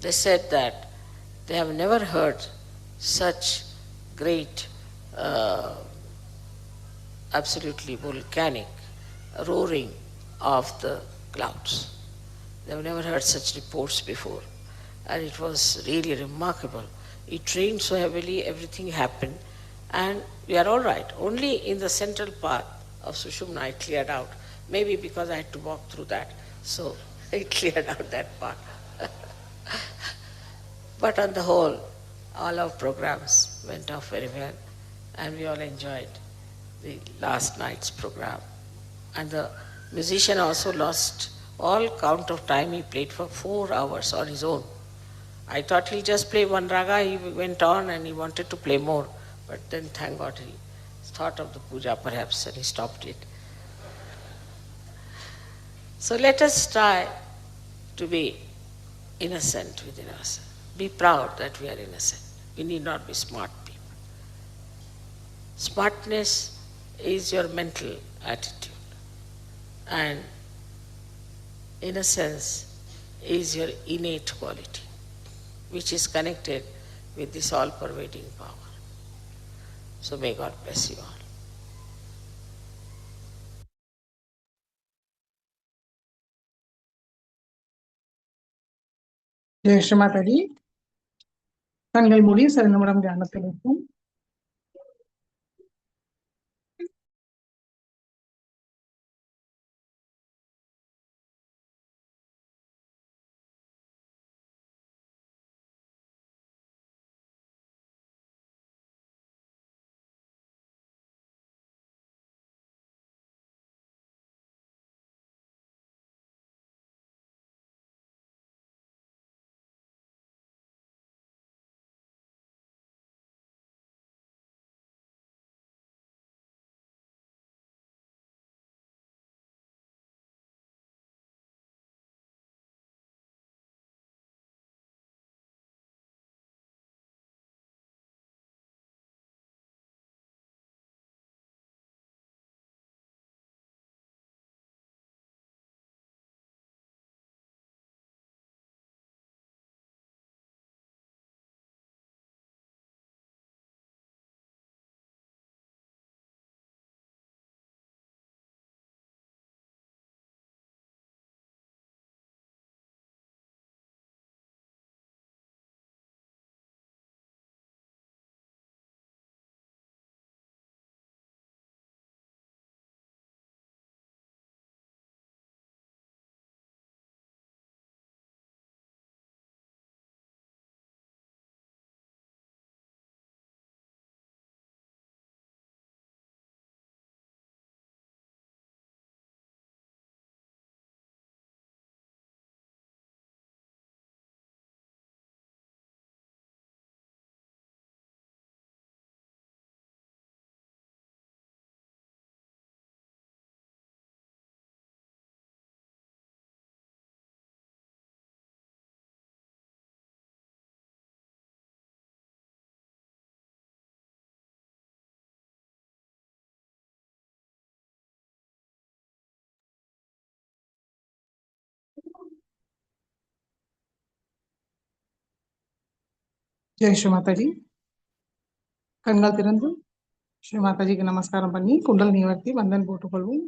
they said that they have never heard such great, absolutely volcanic roaring of the clouds. They have never heard such reports before. And it was really remarkable. It rained so heavily, everything happened, and we are all right. Only in the central part of Sushumna it cleared out. Maybe because I had to walk through that, so it cleared out that part. But on the whole, all our programs went off very well, and we all enjoyed the last night's program. And the musician also lost all count of time. He played for 4 hours on his own. I thought he'll just play one raga. He went on and he wanted to play more. But then, thank God, he thought of the puja perhaps and he stopped it. So let us try to be innocent within ourselves. Be proud that we are innocent. We need not be smart people. Smartness is your mental attitude, and innocence is your innate quality, which is connected with this all-pervading power. So may God bless you all. Jai Sri Mataji. கண்கள் மூடி சில நிமிடம் தியானத்தில் இருக்கும். ஜெய் ஸ்ரீ மாதாஜி. கண்கள் திறந்து ஸ்ரீ மாதாஜிக்கு நமஸ்காரம் பண்ணி குண்டல் நிவர்த்தி வந்தன் போட்டுக்கொள்வோம்.